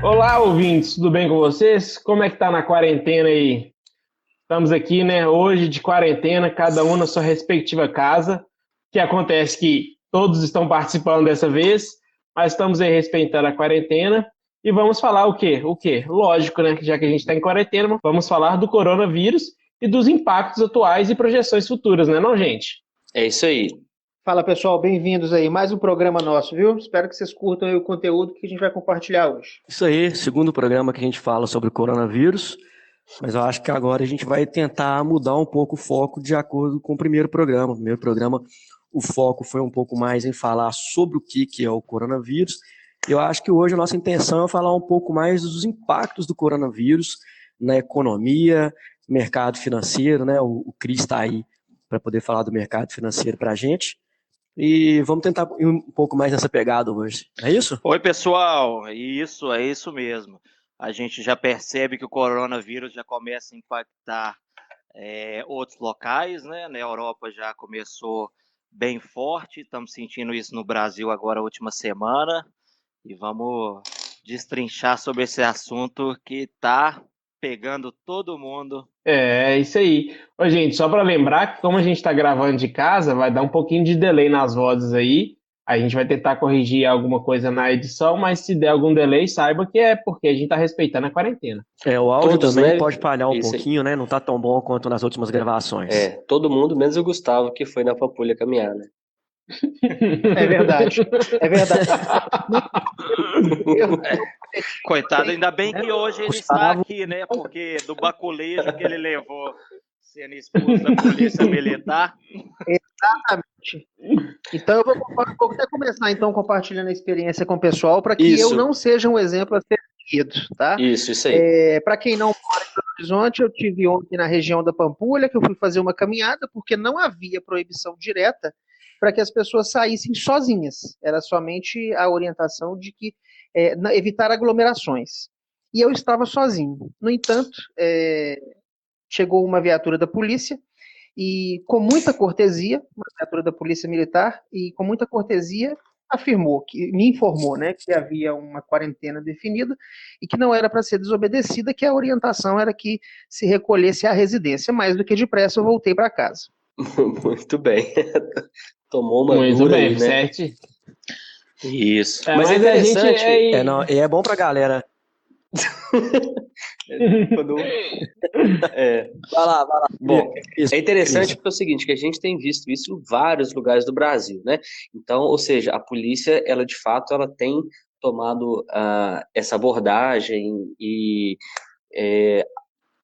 Olá, ouvintes, tudo bem com vocês? Como é que tá na quarentena aí? Estamos aqui, né, hoje de quarentena, cada um na sua respectiva casa. O que acontece que todos estão participando dessa vez, mas estamos aí respeitando a quarentena e vamos falar o quê? O quê? Lógico, né, já que a gente está em quarentena, vamos falar do coronavírus e dos impactos atuais e projeções futuras, né, não, gente? É isso aí. Fala pessoal, bem-vindos aí. Mais um programa nosso, viu? Espero que vocês curtam aí o conteúdo que a gente vai compartilhar hoje. Isso aí, segundo programa que a gente fala sobre o coronavírus, mas eu acho que agora a gente vai tentar mudar um pouco o foco de acordo com o primeiro programa. O primeiro programa, o foco foi um pouco mais em falar sobre o que é o coronavírus. Eu acho que hoje a nossa intenção é falar um pouco mais dos impactos do coronavírus na economia, mercado financeiro, né? O Cris está aí para poder falar do mercado financeiro para a gente. E vamos tentar ir um pouco mais nessa pegada hoje. É isso? Oi, pessoal. É isso mesmo. A gente já percebe que o coronavírus já começa a impactar outros locais, né? Na Europa já começou bem forte, estamos sentindo isso no Brasil agora, a última semana, e vamos destrinchar sobre esse assunto que está pegando todo mundo. É isso aí. Ô, gente, só para lembrar que como a gente está gravando de casa, vai dar um pouquinho de delay nas vozes aí. A gente vai tentar corrigir alguma coisa na edição, mas se der algum delay, saiba que é porque a gente está respeitando a quarentena. O áudio Todos, também né? pode falhar um Isso aí. pouquinho, né? Não tá tão bom quanto nas últimas gravações. Todo mundo, menos o Gustavo, que foi na Pampulha caminhar, né? É verdade, é verdade. Coitado, ainda bem que hoje ele está Gustavo. aqui, né? Porque do baculejo que ele levou sendo expulso da polícia militar. Exatamente. Então vou até começar então compartilhando a experiência com o pessoal para que Isso. eu não seja um exemplo a ser seguido, tá? Isso aí. Para quem não mora em Belo Horizonte, eu tive ontem na região da Pampulha, que eu fui fazer uma caminhada, porque não havia proibição direta para que as pessoas saíssem sozinhas. Era somente a orientação de que evitar aglomerações. E eu estava sozinho. No entanto, chegou uma viatura da polícia e com muita cortesia, uma viatura da polícia militar, e com muita cortesia me informou, né, que havia uma quarentena definida e que não era para ser desobedecida, que a orientação era que se recolhesse à residência. Mais do que depressa, eu voltei para casa. Muito bem. Tomou uma Muito dura bem, aí, né? certo? Isso. É, mas é mas a gente interessante. Não, e é bom pra galera. Quando- Vai lá, vai lá. Bom, Isso, é interessante isso. porque é o seguinte, que a gente tem visto isso em vários lugares do Brasil, né? Então, ou seja, a polícia, ela de fato, ela tem tomado essa abordagem e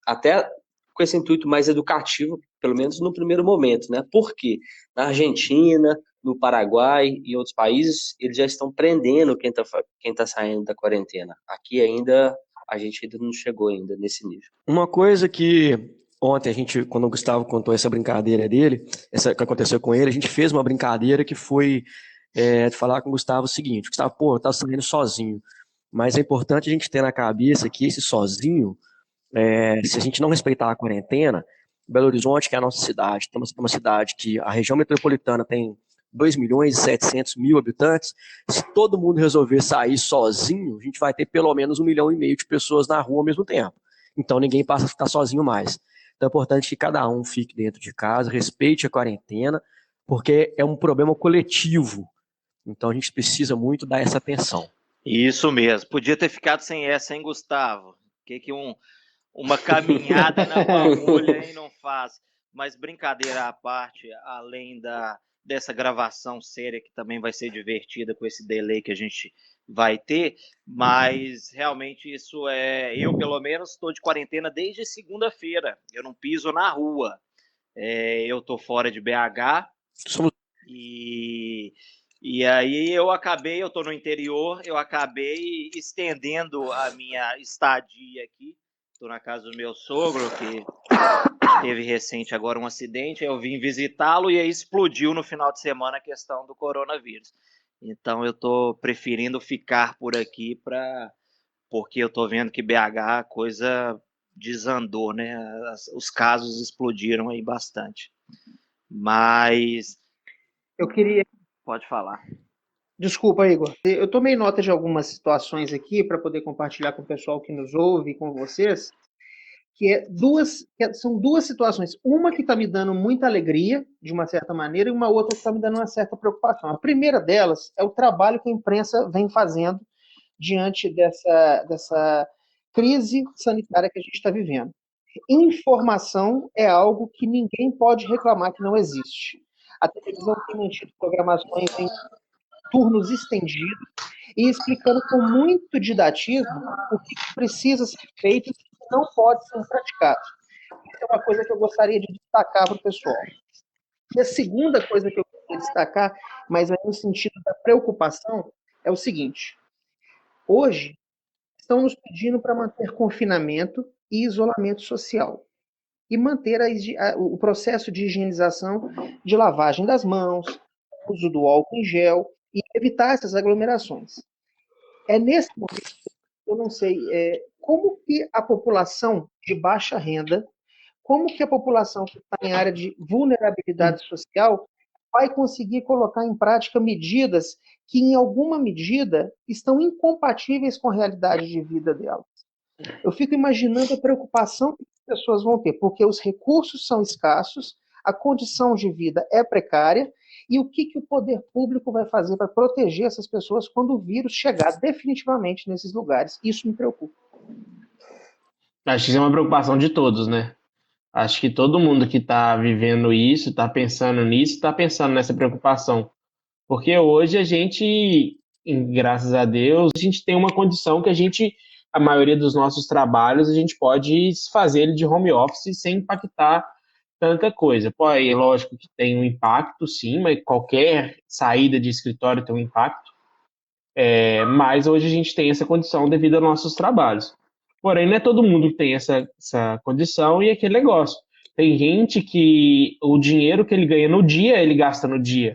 até com esse intuito mais educativo, pelo menos no primeiro momento, né? Porque na Argentina, no Paraguai e outros países, eles já estão prendendo quem tá saindo da quarentena. Aqui ainda, a gente ainda não chegou ainda nesse nível. Uma coisa que ontem quando o Gustavo contou essa brincadeira dele, essa que aconteceu com ele, a gente fez uma brincadeira que foi de falar com o Gustavo o seguinte: Gustavo, pô, eu tava saindo sozinho, mas é importante a gente ter na cabeça que esse sozinho, se a gente não respeitar a quarentena, Belo Horizonte, que é a nossa cidade, estamos uma cidade que a região metropolitana tem 2.700.000 habitantes. Se todo mundo resolver sair sozinho, a gente vai ter pelo menos 1,5 milhão de pessoas na rua ao mesmo tempo. Então ninguém passa a ficar sozinho mais. Então é importante que cada um fique dentro de casa, respeite a quarentena, porque é um problema coletivo. Então a gente precisa muito dar essa atenção. Isso mesmo. Podia ter ficado sem essa, hein, Gustavo? Que uma caminhada na Pampulha aí não faz. Mas brincadeira à parte, além dessa gravação séria que também vai ser divertida com esse delay que a gente vai ter, mas realmente isso eu pelo menos estou de quarentena desde segunda-feira. Eu não piso na rua. Eu estou fora de BH Somos e aí eu estou no interior, eu acabei estendendo a minha estadia aqui. Estou na casa do meu sogro, que teve recente agora um acidente, eu vim visitá-lo e aí explodiu no final de semana a questão do coronavírus. Então eu estou preferindo ficar por aqui porque eu estou vendo que BH a coisa desandou, né? Os casos explodiram aí bastante. Mas Eu queria pode falar. Desculpa, Igor. Eu tomei nota de algumas situações aqui para poder compartilhar com o pessoal que nos ouve e com vocês, são duas situações. Uma que está me dando muita alegria, de uma certa maneira, e uma outra que está me dando uma certa preocupação. A primeira delas é o trabalho que a imprensa vem fazendo diante dessa crise sanitária que a gente está vivendo. Informação é algo que ninguém pode reclamar que não existe. A televisão tem mantido programações em turnos estendidos e explicando com muito didatismo o que precisa ser feito e o que não pode ser praticado. Isso é uma coisa que eu gostaria de destacar para o pessoal. E a segunda coisa que eu queria destacar, mas é no sentido da preocupação, é o seguinte: hoje estão nos pedindo para manter confinamento e isolamento social e manter o processo de higienização, de lavagem das mãos, uso do álcool em gel e evitar essas aglomerações. É nesse momento, eu não sei, como que a população de baixa renda, como que a população que está em área de vulnerabilidade social vai conseguir colocar em prática medidas que, em alguma medida, estão incompatíveis com a realidade de vida delas. Eu fico imaginando a preocupação que as pessoas vão ter, porque os recursos são escassos, a condição de vida é precária, e o que o poder público vai fazer para proteger essas pessoas quando o vírus chegar definitivamente nesses lugares? Isso me preocupa. Acho que isso é uma preocupação de todos, né? Acho que todo mundo que está vivendo isso, está pensando nisso, está pensando nessa preocupação. Porque hoje a gente, graças a Deus, a gente tem uma condição que a maioria dos nossos trabalhos, a gente pode fazer ele de home office sem impactar tanta coisa. Pô, é lógico que tem um impacto, sim, mas qualquer saída de escritório tem um impacto. Mas hoje a gente tem essa condição devido aos nossos trabalhos. Porém, não é todo mundo que tem essa condição e aquele negócio. Tem gente que o dinheiro que ele ganha no dia, ele gasta no dia.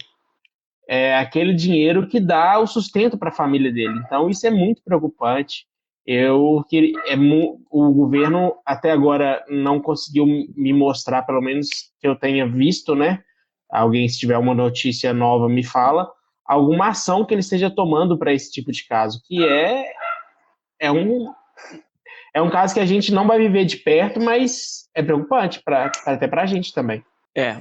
É aquele dinheiro que dá o sustento para a família dele. Então, isso é muito preocupante. O governo até agora não conseguiu me mostrar, pelo menos que eu tenha visto, né? Alguém, se tiver uma notícia nova, me fala, alguma ação que ele esteja tomando para esse tipo de caso, que é um caso que a gente não vai viver de perto, mas é preocupante até para a gente também.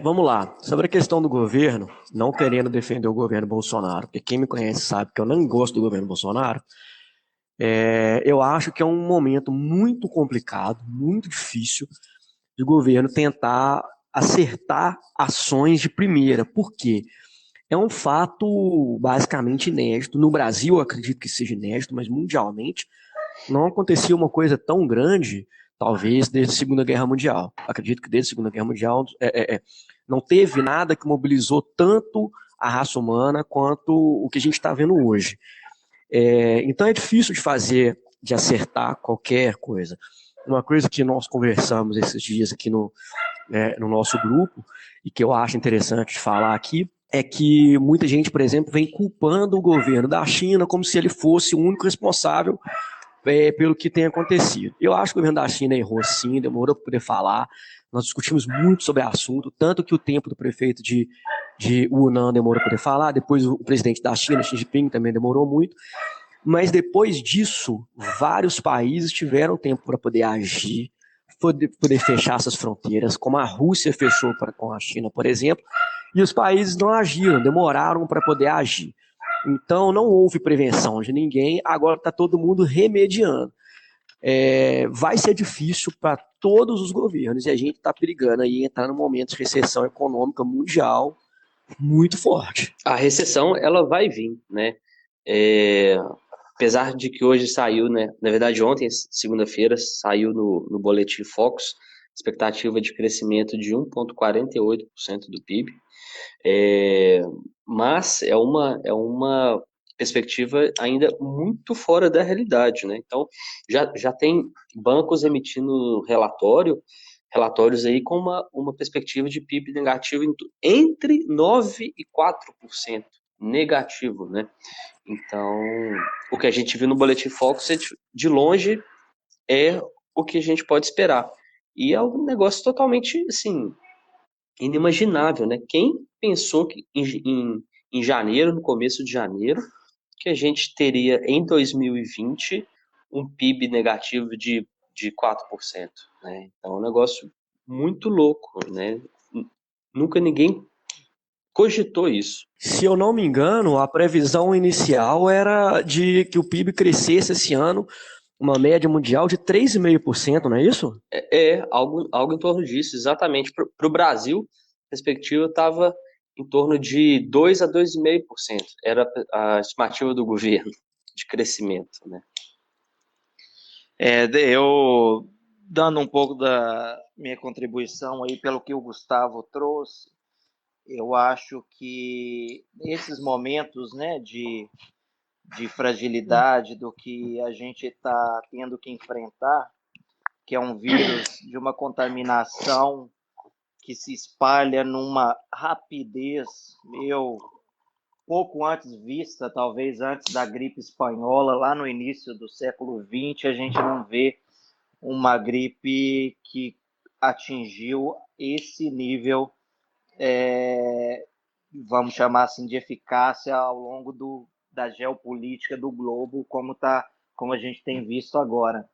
Vamos lá. Sobre a questão do governo, não querendo defender o governo Bolsonaro, porque quem me conhece sabe que eu não gosto do governo Bolsonaro, eu acho que é um momento muito complicado, muito difícil, de o governo tentar acertar ações de primeira. Por quê? É um fato basicamente inédito. No Brasil, eu acredito que seja inédito, mas mundialmente não acontecia uma coisa tão grande, talvez, desde a Segunda Guerra Mundial. Acredito que desde a Segunda Guerra Mundial não teve nada que mobilizou tanto a raça humana quanto o que a gente está vendo hoje. Então é difícil de acertar qualquer coisa. Uma coisa que nós conversamos esses dias aqui no nosso grupo, e que eu acho interessante de falar aqui, é que muita gente, por exemplo, vem culpando o governo da China como se ele fosse o único responsável pelo que tem acontecido. Eu acho que o governo da China errou sim, demorou para poder falar. Nós discutimos muito sobre o assunto, tanto que o tempo do prefeito de Hunan demorou para poder falar, depois o presidente da China, Xi Jinping, também demorou muito. Mas depois disso, vários países tiveram tempo para poder agir, poder fechar essas fronteiras, como a Rússia fechou com a China, por exemplo, e os países não agiram, demoraram para poder agir. Então não houve prevenção de ninguém, agora está todo mundo remediando. Vai ser difícil para todos os governos e a gente está perigando aí entrar num momento de recessão econômica mundial muito forte. A recessão, ela vai vir, né? Apesar de que hoje saiu, né? Na verdade, ontem, segunda-feira, saiu no Boletim Focus, expectativa de crescimento de 1,48% do PIB. Mas é uma perspectiva ainda muito fora da realidade, né? Então, já tem bancos emitindo relatórios aí com uma perspectiva de PIB negativo entre 9% e 4% negativo, né? Então, o que a gente viu no Boletim Focus, de longe, é o que a gente pode esperar. E é um negócio totalmente, assim, inimaginável, né? Quem pensou em em janeiro, no começo de janeiro, que a gente teria em 2020 um PIB negativo de 4%, né? Então é um negócio muito louco, né? Nunca ninguém cogitou isso. Se eu não me engano, a previsão inicial era de que o PIB crescesse esse ano uma média mundial de 3,5%, não é isso? Algo em torno disso, exatamente. Para o Brasil, a perspectiva estava em torno de 2 a 2,5%. Era a estimativa do governo de crescimento, né? Eu, dando um pouco da minha contribuição aí pelo que o Gustavo trouxe, eu acho que esses momentos, né, de fragilidade do que a gente está tendo que enfrentar, que é um vírus de uma contaminação que se espalha numa rapidez, pouco antes vista, talvez antes da gripe espanhola, lá no início do século XX, a gente não vê uma gripe que atingiu esse nível, vamos chamar assim, de eficácia ao longo da geopolítica do globo, como a gente tem visto agora.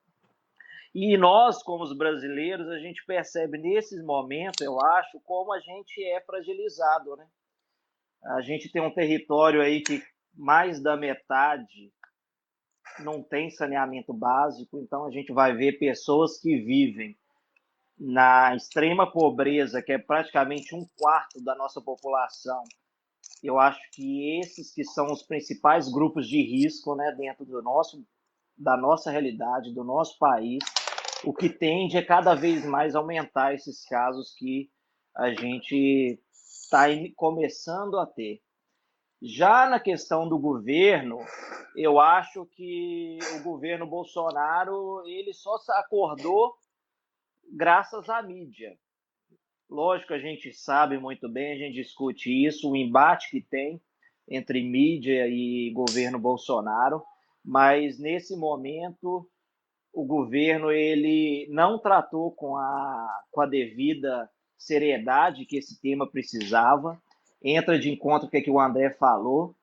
E nós, como os brasileiros, a gente percebe nesses momentos, eu acho, como a gente é fragilizado, né? A gente tem um território aí que mais da metade não tem saneamento básico, então a gente vai ver pessoas que vivem na extrema pobreza, que é praticamente 1/4 da nossa população. Eu acho que esses que são os principais grupos de risco, né, dentro da nossa realidade, do nosso país, o que tende é cada vez mais aumentar esses casos que a gente está começando a ter. Já na questão do governo, eu acho que o governo Bolsonaro ele só se acordou graças à mídia. Lógico, a gente sabe muito bem, a gente discute isso, o embate que tem entre mídia e governo Bolsonaro, mas nesse momento o governo ele não tratou com a devida seriedade que esse tema precisava. Entra de encontro com o que o André falou,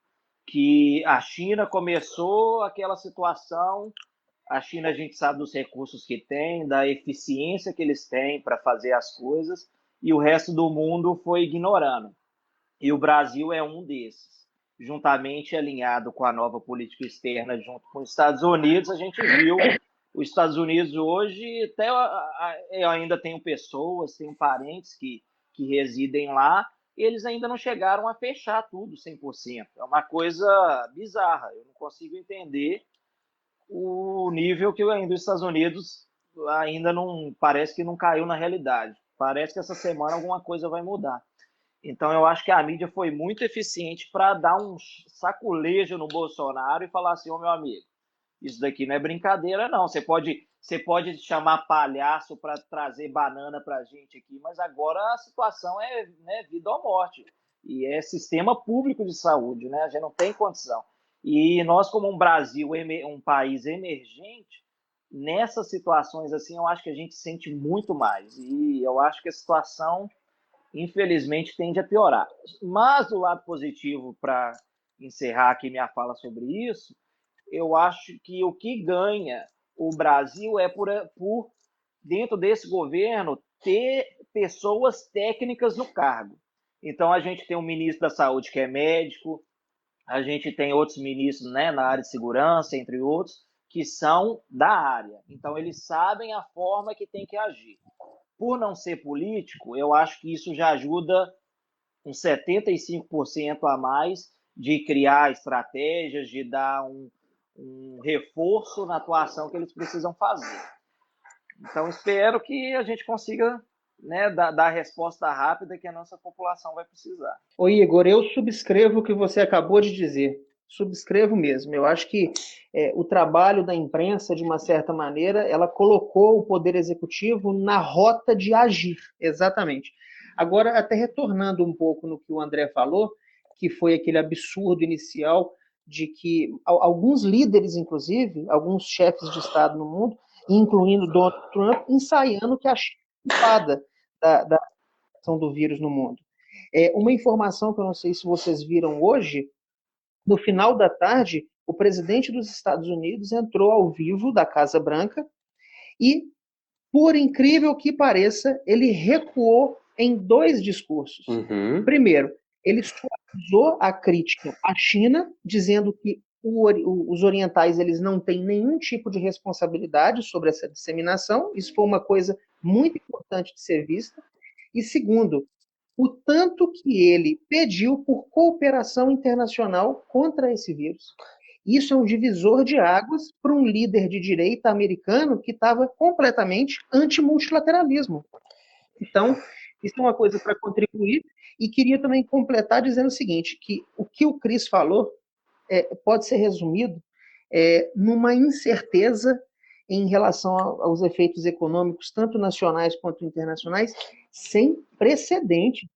que a China começou aquela situação. A China, a gente sabe dos recursos que tem, da eficiência que eles têm para fazer as coisas, e o resto do mundo foi ignorando. E o Brasil é um desses. Juntamente alinhado com a nova política externa, junto com os Estados Unidos, a gente viu os Estados Unidos hoje, até eu ainda tenho pessoas, tenho parentes que residem lá, eles ainda não chegaram a fechar tudo 100%. É uma coisa bizarra, eu não consigo entender o nível que ainda os Estados Unidos ainda não, parece que não caiu na realidade. Parece que essa semana alguma coisa vai mudar. Então eu acho que a mídia foi muito eficiente para dar um saculejo no Bolsonaro e falar assim, ô meu amigo, isso daqui não é brincadeira, não. Você pode chamar palhaço para trazer banana para a gente aqui, mas agora a situação é, né, vida ou morte. E é sistema público de saúde, né? A gente não tem condição. E nós, como um Brasil, um país emergente, nessas situações assim, eu acho que a gente sente muito mais. E eu acho que a situação, infelizmente, tende a piorar. Mas, do lado positivo, para encerrar aqui minha fala sobre isso, eu acho que o que ganha o Brasil é por dentro desse governo, ter pessoas técnicas no cargo. Então, a gente tem um ministro da Saúde que é médico, a gente tem outros ministros, né, na área de segurança, entre outros, que são da área. Então, eles sabem a forma que tem que agir. Por não ser político, eu acho que isso já ajuda uns 75% a mais de criar estratégias, de dar um reforço na atuação que eles precisam fazer. Então, espero que a gente consiga, né, dar a resposta rápida que a nossa população vai precisar. Ô Igor, eu subscrevo o que você acabou de dizer. Subscrevo mesmo. Eu acho que o trabalho da imprensa, de uma certa maneira, ela colocou o Poder Executivo na rota de agir, exatamente. Agora, até retornando um pouco no que o André falou, que foi aquele absurdo inicial de que alguns líderes, inclusive, alguns chefes de Estado no mundo, incluindo Donald Trump, ensaiando que a China é culpada da ação do vírus no mundo. Uma informação que eu não sei se vocês viram hoje, no final da tarde, o presidente dos Estados Unidos entrou ao vivo da Casa Branca e, por incrível que pareça, ele recuou em 2 discursos. Primeiro, ele suavizou a crítica à China, dizendo que os orientais eles não têm nenhum tipo de responsabilidade sobre essa disseminação. Isso foi uma coisa muito importante de ser vista. E segundo, o tanto que ele pediu por cooperação internacional contra esse vírus. Isso é um divisor de águas para um líder de direita americano que estava completamente anti-multilateralismo. Então, isso é uma coisa para contribuir. E queria também completar dizendo o seguinte, que o Cris falou pode ser resumido numa incerteza em relação aos efeitos econômicos, tanto nacionais quanto internacionais, sem precedentes.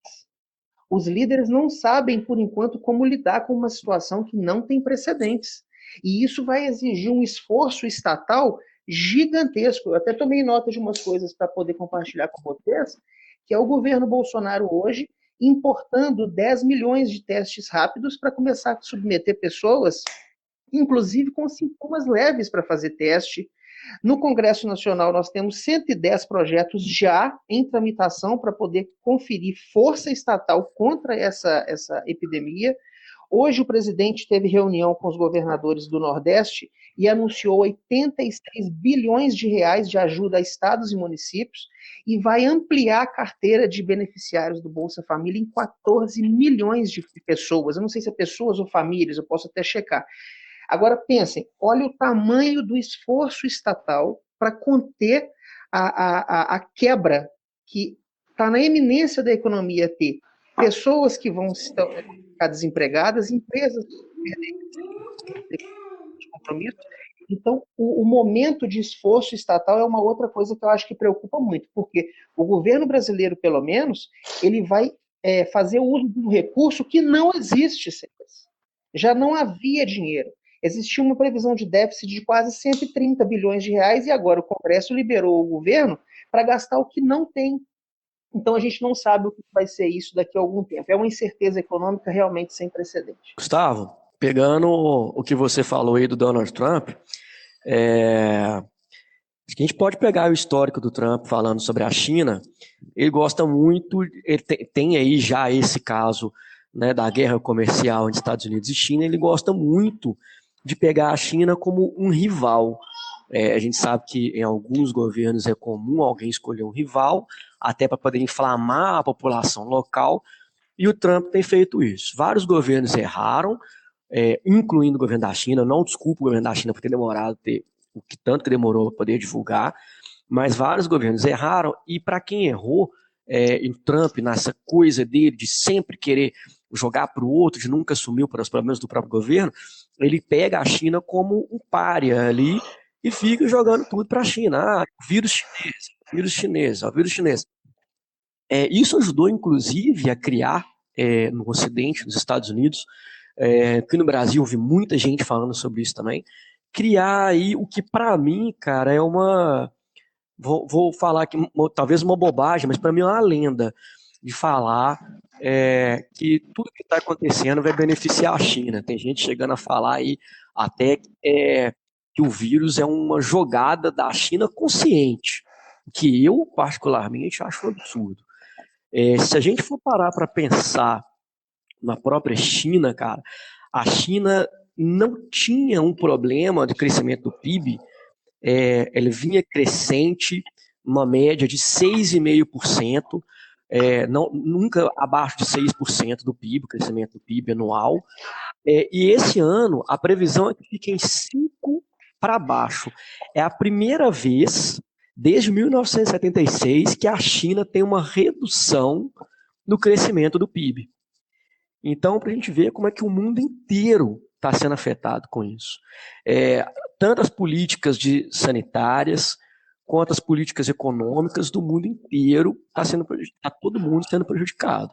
Os líderes não sabem, por enquanto, como lidar com uma situação que não tem precedentes. E isso vai exigir um esforço estatal gigantesco. Eu até tomei nota de umas coisas para poder compartilhar com vocês, que é o governo Bolsonaro hoje importando 10 milhões de testes rápidos para começar a submeter pessoas, inclusive com sintomas leves, para fazer teste. No Congresso Nacional, nós temos 110 projetos já em tramitação para poder conferir força estatal contra essa epidemia. Hoje, o presidente teve reunião com os governadores do Nordeste e anunciou 86 bilhões de reais de ajuda a estados e municípios e vai ampliar a carteira de beneficiários do Bolsa Família em 14 milhões de pessoas. Eu não sei se é pessoas ou famílias, eu posso até checar. Agora, pensem, olha o tamanho do esforço estatal para conter a quebra que está na eminência da economia ter pessoas que vão ficar desempregadas, empresas que perderem compromisso. Então, o momento de esforço estatal é uma outra coisa que eu acho que preocupa muito, porque o governo brasileiro, pelo menos, ele vai fazer uso de um recurso que não existe, já não havia dinheiro. Existia uma previsão de déficit de quase 130 bilhões de reais e agora o Congresso liberou o governo para gastar o que não tem. Então a gente não sabe o que vai ser isso daqui a algum tempo. É uma incerteza econômica realmente sem precedente. Gustavo, pegando o que você falou aí do Donald Trump, a gente pode pegar o histórico do Trump falando sobre a China. Ele gosta muito, ele tem aí já esse caso, né, da guerra comercial entre Estados Unidos e China. Ele gosta muito de pegar a China como um rival. A gente sabe que em alguns governos é comum alguém escolher um rival, até para poder inflamar a população local, e o Trump tem feito isso. Vários governos erraram, incluindo o governo da China. Não desculpo o governo da China por ter demorado, o que tanto que demorou para poder divulgar, mas vários governos erraram, e para quem errou, o Trump, nessa coisa dele de sempre querer jogar para o outro, de nunca assumir os problemas do próprio governo, ele pega a China como um pária ali e fica jogando tudo para a China. Vírus chinês. Isso ajudou, inclusive, a criar no Ocidente, nos Estados Unidos, aqui no Brasil eu vi muita gente falando sobre isso também, criar aí o que para mim, cara, é uma... Vou falar aqui, talvez uma bobagem, mas para mim é uma lenda de falar que tudo que está acontecendo vai beneficiar a China. Tem gente chegando a falar aí até que o vírus é uma jogada da China consciente, que eu particularmente acho um absurdo. Se a gente for parar para pensar na própria China, cara, a China não tinha um problema de crescimento do PIB, ele vinha crescente, uma média de 6,5%, nunca abaixo de 6% do PIB, o crescimento do PIB anual, e esse ano a previsão é que fique em 5% para baixo. É a primeira vez desde 1976 que a China tem uma redução no crescimento do PIB. Então, para a gente ver como é que o mundo inteiro está sendo afetado com isso. Tanto as políticas sanitárias, quanto as políticas econômicas do mundo inteiro, está todo mundo sendo prejudicado.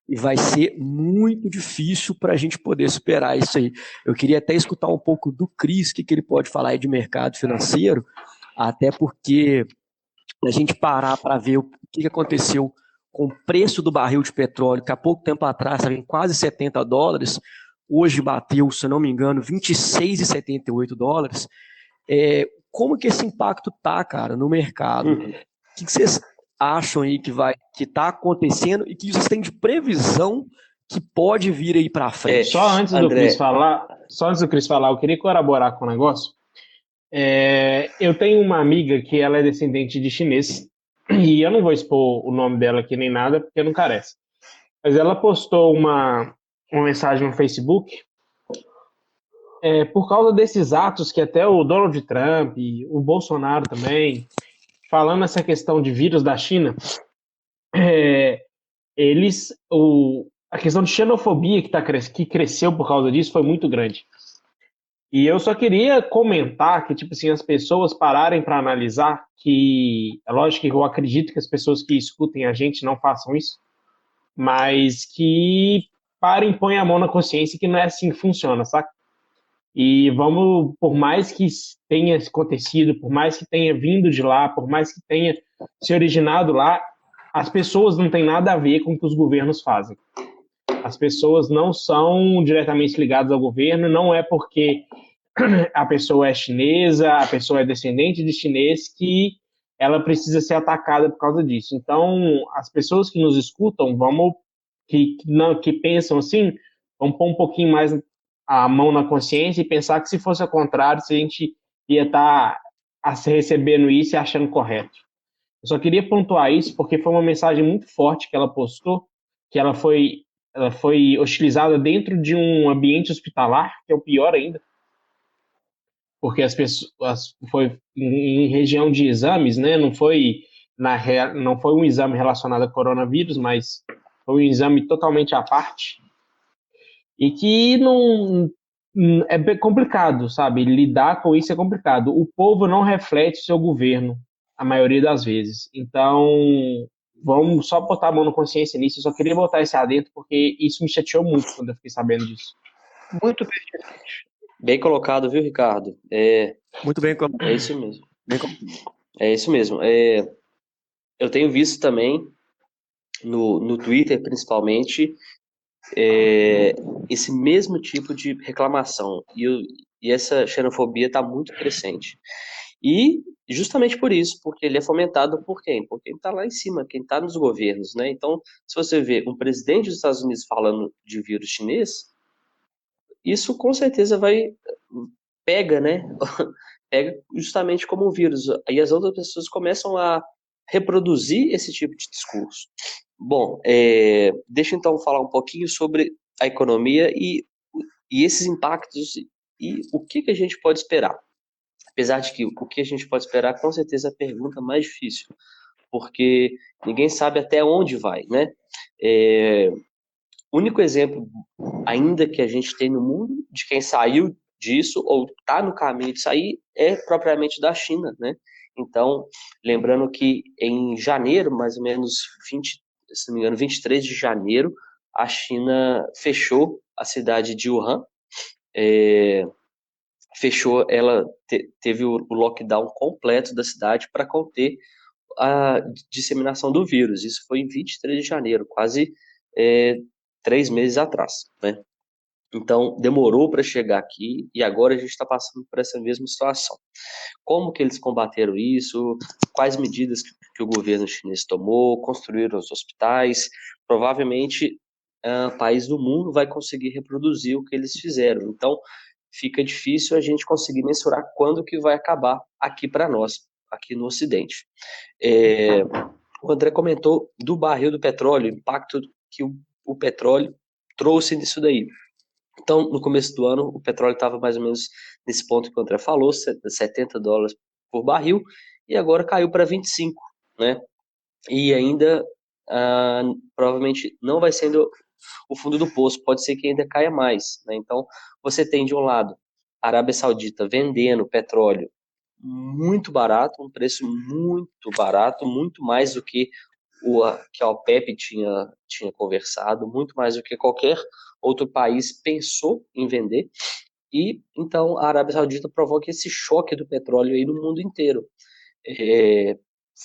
E vai ser muito difícil para a gente poder superar isso aí. Eu queria até escutar um pouco do Cris, o que ele pode falar aí de mercado financeiro, até porque a gente parar para ver o que aconteceu com o preço do barril de petróleo, que há pouco tempo atrás estava em quase $70, hoje bateu, se eu não me engano, $26,78. Como que esse impacto tá, cara, no mercado? O que vocês acham aí que tá acontecendo e que vocês têm de previsão que pode vir aí para frente? Só antes do Cris falar, eu queria colaborar com o negócio. Eu tenho uma amiga que ela é descendente de chinês, e eu não vou expor o nome dela aqui nem nada, porque não carece. Mas ela postou uma mensagem no Facebook por causa desses atos que até o Donald Trump e o Bolsonaro também, falando essa questão de vírus da China, a questão de xenofobia que cresceu por causa disso foi muito grande. E eu só queria comentar que, tipo assim, as pessoas pararem para analisar que, é lógico que eu acredito que as pessoas que escutem a gente não façam isso, mas que parem, põem a mão na consciência que não é assim que funciona, saca? E vamos, por mais que tenha acontecido, por mais que tenha vindo de lá, por mais que tenha se originado lá, as pessoas não têm nada a ver com o que os governos fazem. As pessoas não são diretamente ligadas ao governo, não é porque a pessoa é chinesa, a pessoa é descendente de chinês que ela precisa ser atacada por causa disso. Então, as pessoas que nos escutam, que pensam assim, vão pôr um pouquinho mais a mão na consciência e pensar que se fosse ao contrário, se a gente ia estar recebendo isso e achando correto. Eu só queria pontuar isso porque foi uma mensagem muito forte que ela postou, que ela foi hostilizada dentro de um ambiente hospitalar, que é o pior ainda, porque as pessoas foi em região de exames, né? Não foi um exame relacionado a coronavírus, mas foi um exame totalmente à parte e que não é bem complicado, sabe? Lidar com isso é complicado. O povo não reflete o seu governo a maioria das vezes. Então, vamos só botar a mão na consciência nisso. Eu só queria botar esse adentro porque isso me chateou muito quando eu fiquei sabendo disso. Muito pertinente. Bem colocado, viu, Ricardo? Muito bem. É isso mesmo. É isso mesmo. Eu tenho visto também, no Twitter principalmente, esse mesmo tipo de reclamação. E essa xenofobia está muito crescente. E justamente por isso, porque ele é fomentado por quem? Por quem está lá em cima, quem está nos governos, né? Então, se você vê um presidente dos Estados Unidos falando de vírus chinês, isso com certeza pega, né? Pega justamente como um vírus. Aí as outras pessoas começam a reproduzir esse tipo de discurso. Bom, deixa eu então falar um pouquinho sobre a economia e esses impactos e o que a gente pode esperar. Apesar de que o que a gente pode esperar, com certeza, é a pergunta mais difícil, porque ninguém sabe até onde vai, né? O único exemplo ainda que a gente tem no mundo de quem saiu disso ou está no caminho de sair é propriamente da China, né? Então, lembrando que em janeiro, mais ou menos se não me engano, 23 de janeiro, a China fechou a cidade de Wuhan, fechou, ela teve o lockdown completo da cidade para conter a disseminação do vírus. Isso foi em 23 de janeiro, quase 3 meses atrás, né? Então, demorou para chegar aqui e agora a gente está passando por essa mesma situação. Como que eles combateram isso? Quais medidas que o governo chinês tomou? Construíram os hospitais? Provavelmente, país do mundo vai conseguir reproduzir o que eles fizeram. Então, fica difícil a gente conseguir mensurar quando que vai acabar aqui para nós, aqui no Ocidente. O André comentou do barril do petróleo, o impacto que o petróleo trouxe nisso daí. Então, no começo do ano, o petróleo estava mais ou menos nesse ponto que o André falou, $70 por barril, e agora caiu para 25, né? E ainda, provavelmente, não vai sendo o fundo do poço, pode ser que ainda caia mais, né? Então, você tem, de um lado, a Arábia Saudita vendendo petróleo muito barato, um preço muito barato, muito mais do que a OPEP tinha conversado, muito mais do que qualquer outro país pensou em vender, e então a Arábia Saudita provoca esse choque do petróleo aí no mundo inteiro,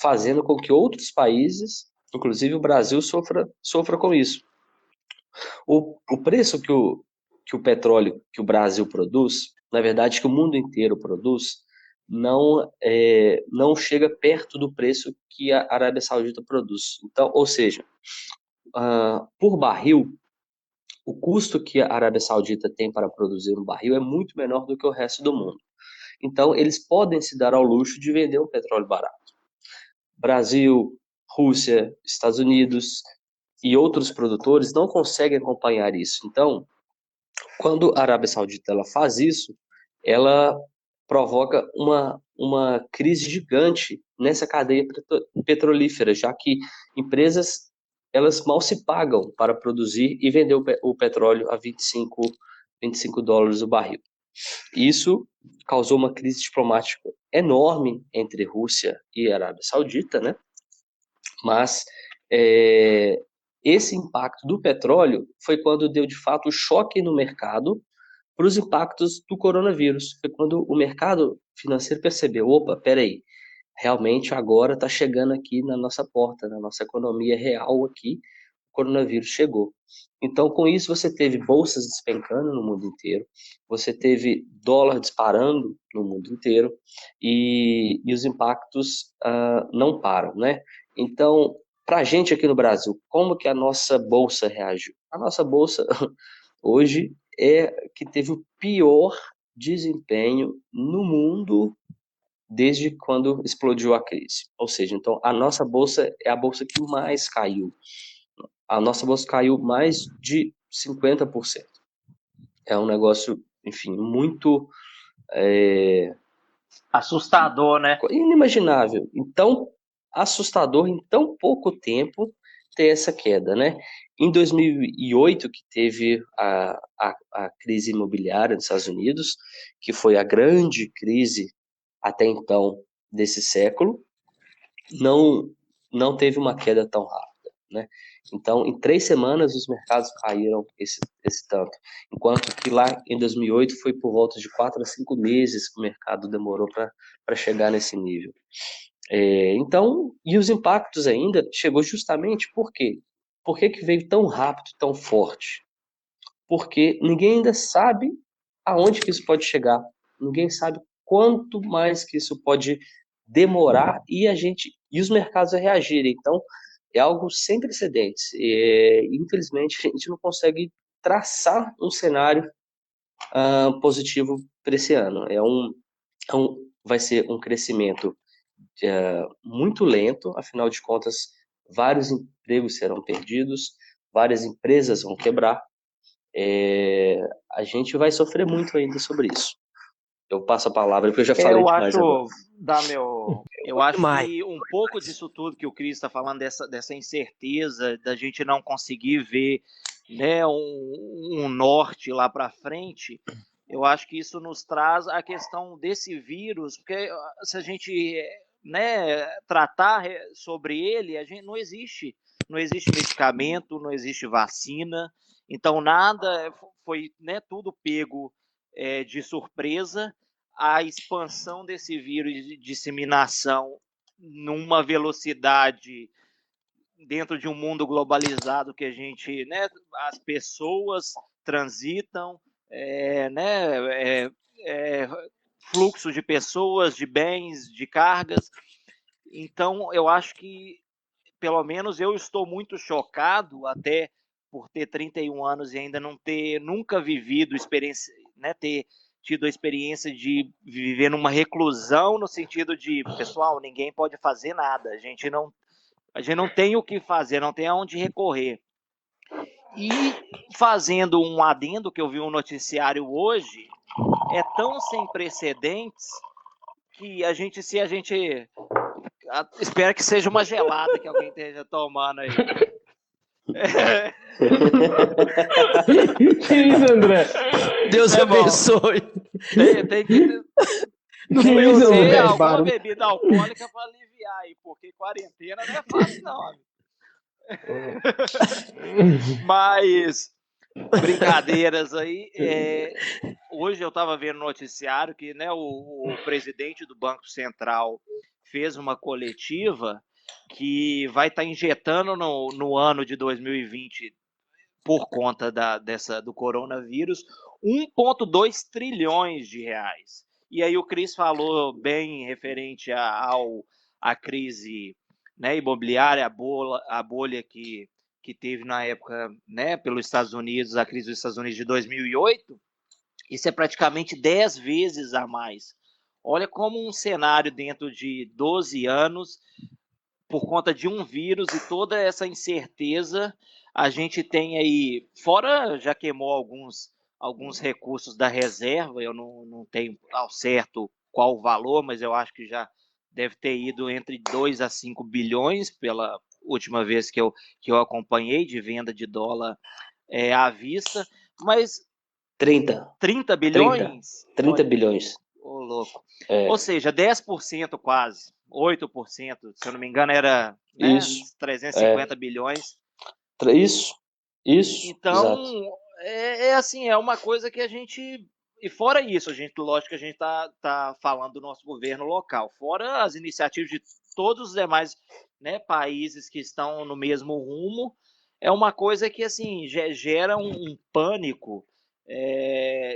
fazendo com que outros países inclusive o Brasil sofra com isso. O preço que o petróleo que o Brasil produz, na verdade que o mundo inteiro produz, não chega perto do preço que a Arábia Saudita produz. Então, ou seja, por barril, o custo que a Arábia Saudita tem para produzir um barril é muito menor do que o resto do mundo. Então, eles podem se dar ao luxo de vender um petróleo barato. Brasil, Rússia, Estados Unidos e outros produtores não conseguem acompanhar isso. Então, quando a Arábia Saudita ela faz isso, ela provoca uma crise gigante nessa cadeia petrolífera, já que empresas elas mal se pagam para produzir e vender o petróleo a 25 dólares o barril. Isso causou uma crise diplomática enorme entre Rússia e Arábia Saudita, né? Mas esse impacto do petróleo foi quando deu de fato o choque no mercado para os impactos do coronavírus. Foi quando o mercado financeiro percebeu, opa, peraí, realmente agora está chegando aqui na nossa porta, na nossa economia real aqui, o coronavírus chegou. Então, com isso, você teve bolsas despencando no mundo inteiro, você teve dólar disparando no mundo inteiro e os impactos não param, né? Então, para a gente aqui no Brasil, como que a nossa bolsa reagiu? A nossa bolsa hoje que teve o pior desempenho no mundo desde quando explodiu a crise. Ou seja, então a nossa bolsa é a bolsa que mais caiu. A nossa bolsa caiu mais de 50%. É um negócio, enfim, muito assustador, né? Inimaginável. Então, assustador em tão pouco tempo ter essa queda, né? Em 2008, que teve a crise imobiliária dos Estados Unidos, que foi a grande crise até então desse século, não teve uma queda tão rápida, né? Então, em 3 semanas, os mercados caíram esse tanto. Enquanto que lá em 2008 foi por volta de 4 a 5 meses que o mercado demorou para chegar nesse nível. Então, e os impactos ainda chegou justamente por quê? Por que veio tão rápido, tão forte? Porque ninguém ainda sabe aonde que isso pode chegar. Ninguém sabe quanto mais que isso pode demorar e os mercados a reagirem. Então, é algo sem precedentes. Infelizmente, a gente não consegue traçar um cenário positivo para esse ano. Vai ser um crescimento muito lento, afinal de contas, vários empregos serão perdidos, várias empresas vão quebrar. A gente vai sofrer muito ainda sobre isso. Eu passo a palavra porque eu já falei demais agora. Eu acho que um pouco disso tudo que o Cris está falando, dessa incerteza, da gente não conseguir ver, né, um norte lá para frente, eu acho que isso nos traz a questão desse vírus, porque se a gente, né, tratar sobre ele, não existe medicamento, não existe vacina, então nada foi, né, tudo pego de surpresa. A expansão desse vírus de disseminação numa velocidade dentro de um mundo globalizado que a gente, né, as pessoas transitam, fluxo de pessoas, de bens, de cargas. Então, eu acho que, pelo menos, eu estou muito chocado, até por ter 31 anos e ainda não ter nunca vivido experiência, né, ter tido a experiência de viver numa reclusão, no sentido de, pessoal, ninguém pode fazer nada, a gente não tem o que fazer, não tem aonde recorrer. E fazendo um adendo, que eu vi um noticiário hoje, é tão sem precedentes que se a gente espera que seja uma gelada que alguém esteja tomando aí. Que isso, André? Deus abençoe. Tem que ter alguma bebida alcoólica para aliviar aí, porque quarentena não é fácil, não, amigo. Mas, brincadeiras aí, hoje eu estava vendo no noticiário que, né, o presidente do Banco Central fez uma coletiva que vai estar injetando no ano de 2020, por conta do coronavírus, 1,2 trilhões de reais. E aí o Cris falou bem referente à crise, né, imobiliária, a bolha que teve na época, né, pelos Estados Unidos, a crise dos Estados Unidos de 2008, isso é praticamente 10 vezes a mais. Olha como um cenário dentro de 12 anos, por conta de um vírus e toda essa incerteza, a gente tem aí, fora já queimou alguns recursos da reserva, eu não tenho ao certo qual o valor, mas eu acho que já deve ter ido entre 2 a 5 bilhões pela última vez que eu acompanhei de venda de dólar à vista, mas 30 bilhões? 30 bilhões. Ô, louco. Ou seja, 10% quase, 8%, se eu não me engano, era, né, Isso. 350 bilhões. Isso. Então, Exato. assim, é uma coisa que a gente... E fora isso, lógico que a gente tá falando do nosso governo local, fora as iniciativas de todos os demais, né, países que estão no mesmo rumo, é uma coisa que, assim, gera um pânico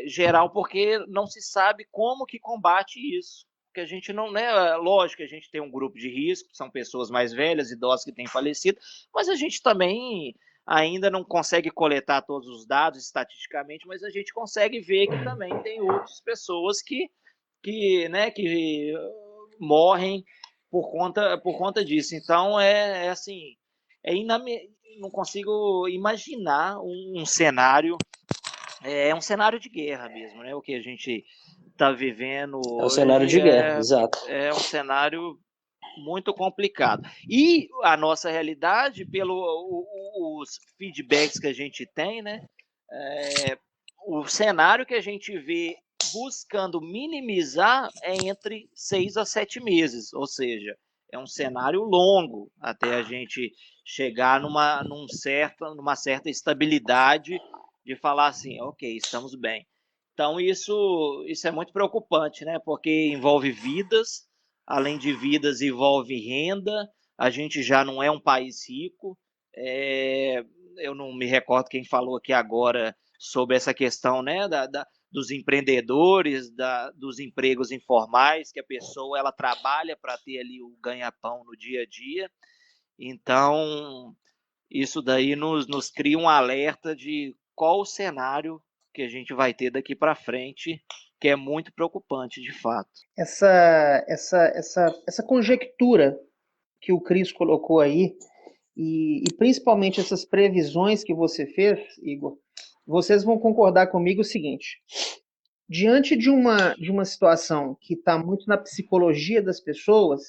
geral, porque não se sabe como que combate isso. Porque a gente não, né? Lógico que a gente tem um grupo de risco, são pessoas mais velhas, idosos que têm falecido, mas a gente também ainda não consegue coletar todos os dados estatisticamente, mas a gente consegue ver que também tem outras pessoas que morrem por conta disso. Então assim, não consigo imaginar um cenário, um cenário de guerra mesmo, né? O que a gente está vivendo hoje é um cenário de guerra, exato. É um cenário muito complicado. E a nossa realidade, os feedbacks que a gente tem, né? O cenário que a gente vê buscando minimizar é entre 6 a 7 meses, ou seja, é um cenário longo até a gente chegar numa certa estabilidade de falar assim, ok, estamos bem. Então isso é muito preocupante, né? Porque envolve vidas, além de vidas envolve renda, a gente já não é um país rico, eu não me recordo quem falou aqui agora sobre essa questão, né, dos empreendedores, dos empregos informais, que a pessoa ela trabalha para ter ali o ganha-pão no dia a dia. Então, isso daí nos cria um alerta de qual o cenário que a gente vai ter daqui para frente, que é muito preocupante, de fato. Essa conjectura que o Cris colocou aí, e principalmente essas previsões que você fez, Igor, vocês vão concordar comigo o seguinte: diante de uma situação que está muito na psicologia das pessoas,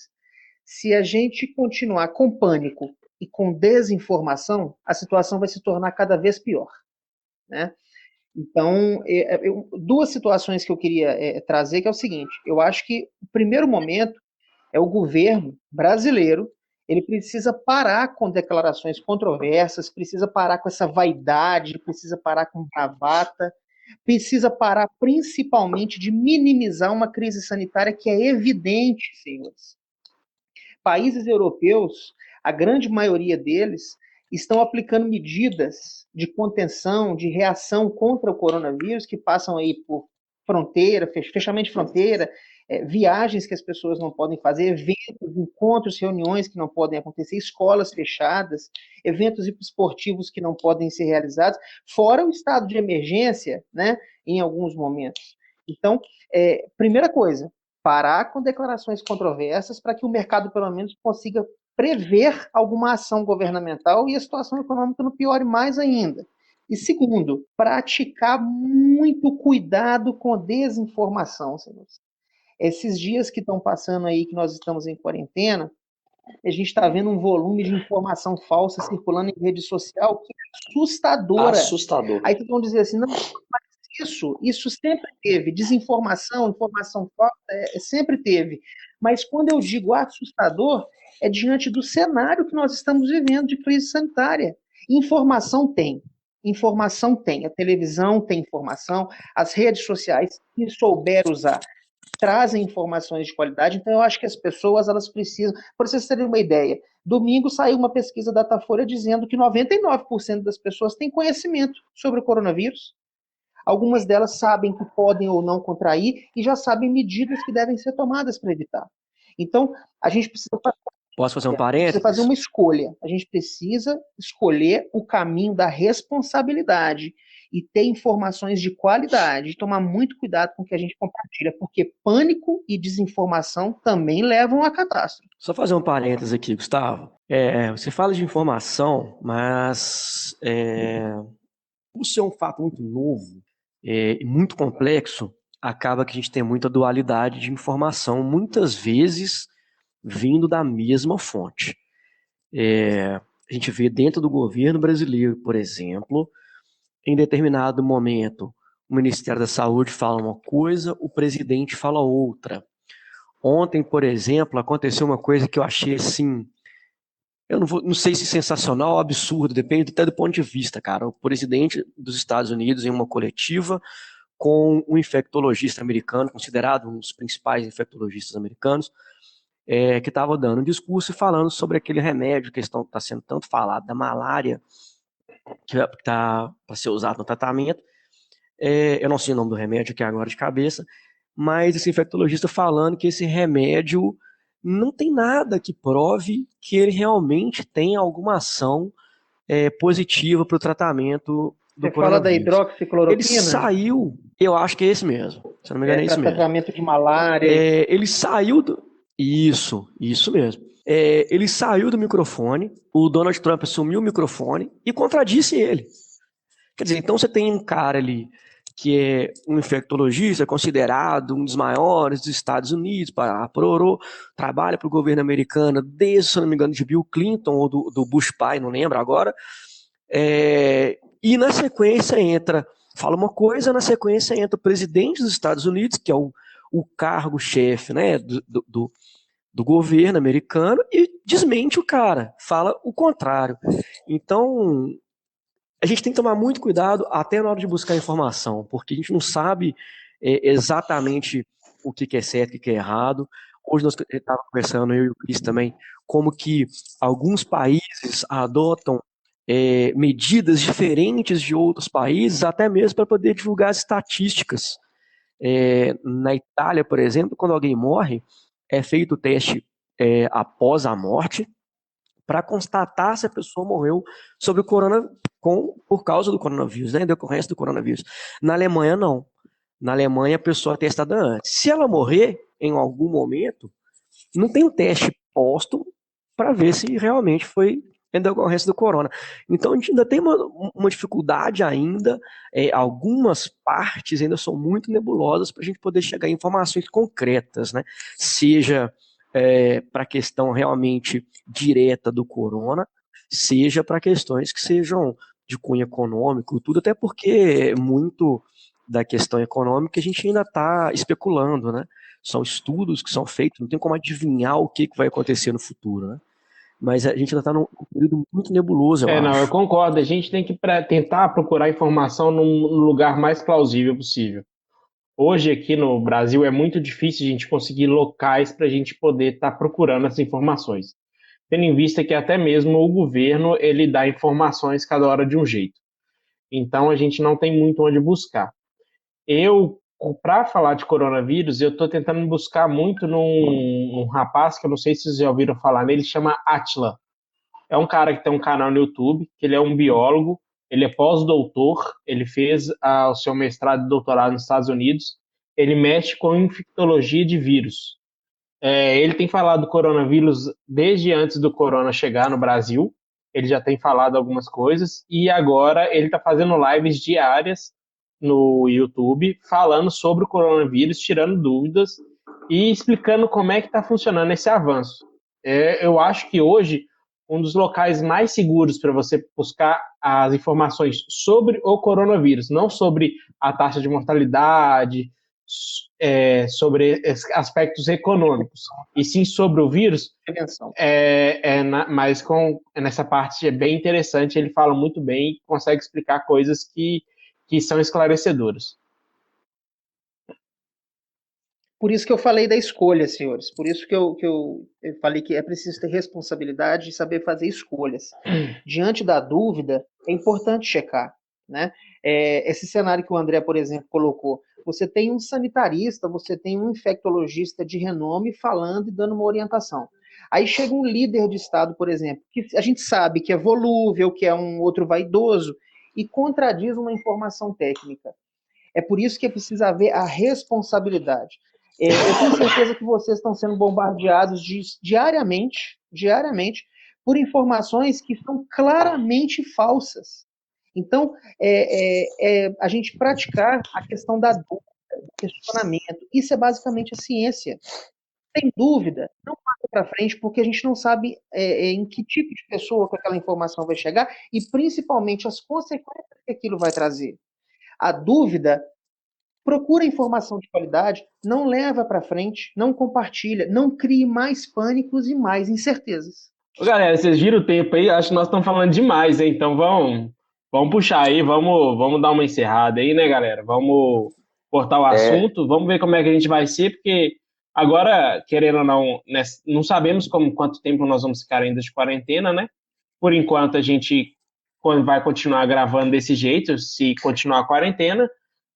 se a gente continuar com pânico e com desinformação, a situação vai se tornar cada vez pior, né? Então, duas situações que eu queria trazer, que é o seguinte: eu acho que o primeiro momento é o governo brasileiro, ele precisa parar com declarações controversas, precisa parar com essa vaidade, precisa parar com bravata, precisa parar principalmente de minimizar uma crise sanitária que é evidente, senhores. Países europeus, a grande maioria deles, estão aplicando medidas de contenção, de reação contra o coronavírus, que passam aí por fronteira, fechamento de fronteira, viagens que as pessoas não podem fazer, eventos, encontros, reuniões que não podem acontecer, escolas fechadas, eventos esportivos que não podem ser realizados, fora o estado de emergência, né, em alguns momentos. Então, primeira coisa, parar com declarações controversas para que o mercado, pelo menos, consiga prever alguma ação governamental e a situação econômica não piore mais ainda. E segundo, praticar muito cuidado com desinformação, senhores. Esses dias que estão passando aí, que nós estamos em quarentena, a gente está vendo um volume de informação falsa circulando em rede social que é assustadora. Assustador. Aí que vão dizer assim, não, isso sempre teve, desinformação, informação falsa, sempre teve. Mas quando eu digo assustador, é diante do cenário que nós estamos vivendo de crise sanitária. Informação tem, a televisão tem informação, as redes sociais, se souber usar, trazem informações de qualidade. Então, eu acho que as pessoas, elas precisam... Para vocês terem uma ideia, domingo saiu uma pesquisa da Datafolha dizendo que 99% das pessoas têm conhecimento sobre o coronavírus. Algumas delas sabem que podem ou não contrair e já sabem medidas que devem ser tomadas para evitar. Então, a gente precisa Posso fazer um fazer parênteses? uma escolha. A gente precisa escolher o caminho da responsabilidade e ter informações de qualidade, e tomar muito cuidado com o que a gente compartilha, porque pânico e desinformação também levam à catástrofe. Só fazer um parênteses aqui, Gustavo. Você fala de informação, mas por ser um fato muito novo e muito complexo, acaba que a gente tem muita dualidade de informação, muitas vezes vindo da mesma fonte. A gente vê dentro do governo brasileiro, por exemplo, em determinado momento, o Ministério da Saúde fala uma coisa, o presidente fala outra. Ontem, por exemplo, aconteceu uma coisa que eu achei assim, eu não sei se sensacional ou absurdo, depende até do ponto de vista, cara. O presidente dos Estados Unidos, em uma coletiva com um infectologista americano, considerado um dos principais infectologistas americanos, que estava dando um discurso e falando sobre aquele remédio que está sendo tanto falado, da malária, que está para ser usado no tratamento. Eu não sei o nome do remédio aqui agora de cabeça, mas esse infectologista falando que esse remédio não tem nada que prove que ele realmente tem alguma ação positiva para o tratamento do Você fala da coronavírus. hidroxicloroquina? Ele saiu, eu acho que é esse mesmo, se eu não me engano é isso para mesmo. tratamento de malária. Ele saiu do... Isso mesmo. Ele saiu do microfone, o Donald Trump assumiu o microfone e contradisse ele. Quer dizer, então você tem um cara ali que é um infectologista, considerado um dos maiores dos Estados Unidos, trabalha para o governo americano desde, se não me engano, de Bill Clinton ou do Bush pai, não lembro agora, e na sequência fala uma coisa, na sequência entra o presidente dos Estados Unidos, que é o cargo-chefe, né, do governo americano, e desmente o cara, fala o contrário. Então, a gente tem que tomar muito cuidado até na hora de buscar informação, porque a gente não sabe exatamente o que é certo e o que é errado. Hoje nós estávamos conversando, eu e o Cris também, como que alguns países adotam medidas diferentes de outros países, até mesmo para poder divulgar as estatísticas. Na Itália, por exemplo, quando alguém morre, é feito o teste após a morte, para constatar se a pessoa morreu por causa do coronavírus, né, em decorrência do coronavírus. Na Alemanha, não. Na Alemanha, a pessoa é testada antes. Se ela morrer em algum momento, não tem um teste posto para ver se realmente foi em decorrência do corona. Então, a gente ainda tem uma dificuldade ainda, algumas partes ainda são muito nebulosas para a gente poder chegar a informações concretas, né? Seja para a questão realmente direta do corona, seja para questões que sejam de cunho econômico, tudo, até porque muito da questão econômica a gente ainda está especulando, né? São estudos que são feitos, não tem como adivinhar o que vai acontecer no futuro, né? Mas a gente ainda está num período muito nebuloso, eu acho. Eu concordo. A gente tem que tentar procurar informação no lugar mais plausível possível. Hoje, aqui no Brasil, é muito difícil a gente conseguir locais para a gente poder estar procurando essas informações. Tendo em vista que até mesmo o governo, ele dá informações cada hora de um jeito. Então, a gente não tem muito onde buscar. Para falar de coronavírus, eu estou tentando buscar muito num rapaz, que eu não sei se vocês já ouviram falar nele, chama Atila. É um cara que tem um canal no YouTube, que ele é um biólogo, ele é pós-doutor, ele fez o seu mestrado e doutorado nos Estados Unidos, ele mexe com infectologia de vírus. Ele tem falado do coronavírus desde antes do corona chegar no Brasil, ele já tem falado algumas coisas, e agora ele está fazendo lives diárias no YouTube, falando sobre o coronavírus, tirando dúvidas e explicando como é que está funcionando esse avanço. Eu acho que hoje um dos locais mais seguros para você buscar as informações sobre o coronavírus, não sobre a taxa de mortalidade, sobre aspectos econômicos, e sim sobre o vírus, mas nessa parte é bem interessante, ele fala muito bem e consegue explicar coisas que são esclarecedoras. Por isso que eu falei da escolha, senhores. Por isso que eu falei que é preciso ter responsabilidade e saber fazer escolhas. Diante da dúvida, é importante checar, né? Esse cenário que o André, por exemplo, colocou. Você tem um sanitarista, você tem um infectologista de renome falando e dando uma orientação. Aí chega um líder de Estado, por exemplo, que a gente sabe que é volúvel, que é um outro vaidoso, e contradiz uma informação técnica. É por isso que é preciso haver a responsabilidade. Eu tenho certeza que vocês estão sendo bombardeados diariamente, por informações que são claramente falsas. Então, a gente praticar a questão da dúvida, do questionamento, isso é basicamente a ciência. Sem dúvida, não passa para frente, porque a gente não sabe em que tipo de pessoa que aquela informação vai chegar e, principalmente, as consequências que aquilo vai trazer. A dúvida, procura informação de qualidade, não leva para frente, não compartilha, não crie mais pânicos e mais incertezas. Galera, vocês viram o tempo aí? Acho que nós estamos falando demais, hein? Então vamos puxar aí, vamos dar uma encerrada aí, né, galera? Vamos cortar o assunto, vamos ver como é que a gente vai ser, porque agora, querendo ou não, não sabemos quanto tempo nós vamos ficar ainda de quarentena, né? Por enquanto, a gente vai continuar gravando desse jeito, se continuar a quarentena.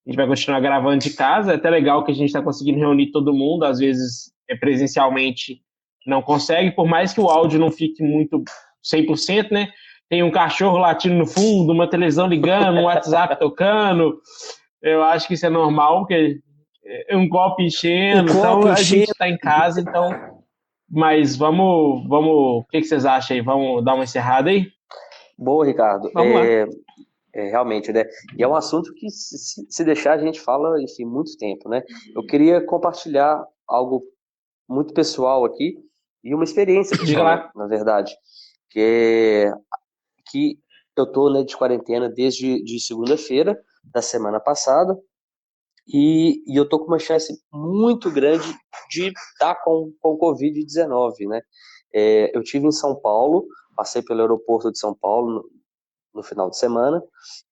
A gente vai continuar gravando de casa. É até legal que a gente está conseguindo reunir todo mundo. Às vezes, presencialmente, não consegue. Por mais que o áudio não fique muito 100%, né? Tem um cachorro latindo no fundo, uma televisão ligando, um WhatsApp tocando. Eu acho que isso é normal, porque é um copo enchendo. Então, a gente está em casa, então... Mas vamos... O que vocês acham aí? Vamos dar uma encerrada aí? Boa, Ricardo. Vamos lá. Realmente, né? E é um assunto que, se deixar, a gente fala, enfim, muito tempo, né? Eu queria compartilhar algo muito pessoal aqui e uma experiência pessoal, na verdade, que eu tô, né, de quarentena desde segunda-feira da semana passada e eu tô com uma chance muito grande de estar com Covid-19, né? Eu estive em São Paulo, passei pelo aeroporto de São Paulo no final de semana,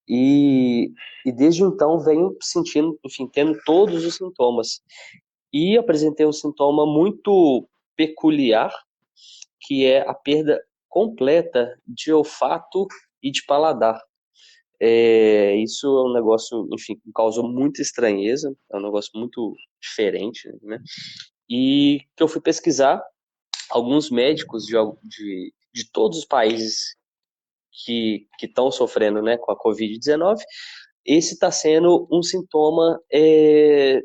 e desde então venho sentindo, enfim, tendo todos os sintomas. E apresentei um sintoma muito peculiar, que é a perda completa de olfato e de paladar. Isso é um negócio, enfim, que causou muita estranheza, é um negócio muito diferente, né? E que eu fui pesquisar, alguns médicos de todos os países que estão sofrendo, né, com a Covid-19, esse está sendo um sintoma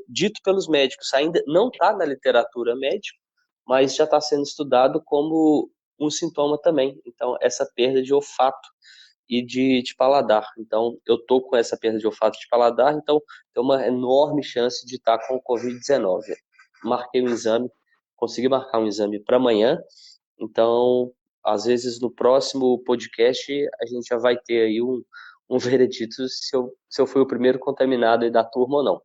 dito pelos médicos. Ainda não está na literatura médica, mas já está sendo estudado como um sintoma também. Então, essa perda de olfato e de paladar. Então, eu estou com essa perda de olfato e de paladar, então tem uma enorme chance de estar com o Covid-19. Marquei um exame, consegui marcar um exame para amanhã, então... Às vezes, no próximo podcast, a gente já vai ter aí um veredito se eu fui o primeiro contaminado aí da turma ou não.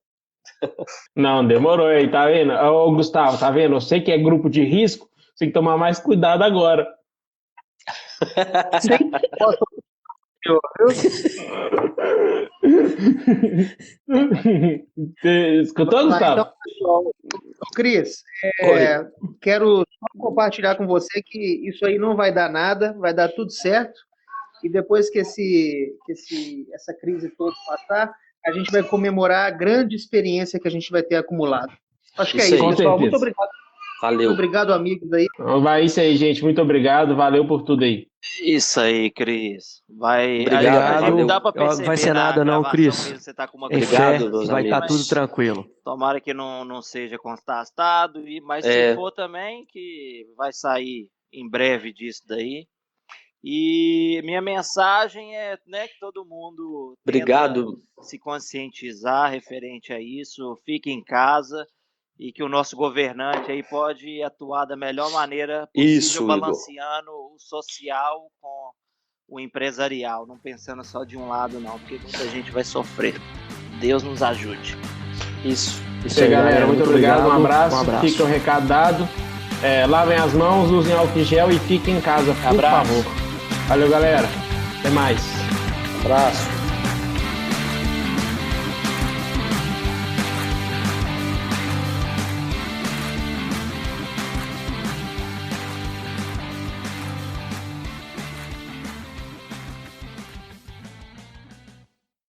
Não, demorou aí, tá vendo? Ô, Gustavo, tá vendo? Eu sei que é grupo de risco, tem que tomar mais cuidado agora. Sim, posso... Escutou, Gustavo? Então, pessoal, Cris, quero só compartilhar com você que isso aí não vai dar nada, vai dar tudo certo, e depois que essa crise toda passar, a gente vai comemorar a grande experiência que a gente vai ter acumulado. Acho que é isso, pessoal. Muito obrigado. Valeu. Muito obrigado, amigos aí. Vai isso aí, gente. Muito obrigado. Valeu por tudo aí. Isso aí, Cris. Obrigado. Não dá pra perceber. Não vai ser nada, não, Cris. Você tá com uma Obrigado, vai estar tudo tranquilo. Tomara que não seja constatado, mas se for também, que vai sair em breve disso daí. E minha mensagem é, né, que todo mundo obrigado se conscientizar referente a isso, fique em casa e que o nosso governante aí pode atuar da melhor maneira possível, balanceando o social com o empresarial, não pensando só de um lado não, porque muita gente vai sofrer. Deus nos ajude. Isso aí, galera. Muito obrigado. Um abraço. Fica o recado dado. Lavem as mãos, usem álcool em gel e fiquem em casa, por favor. Valeu, galera. Até mais. Abraço.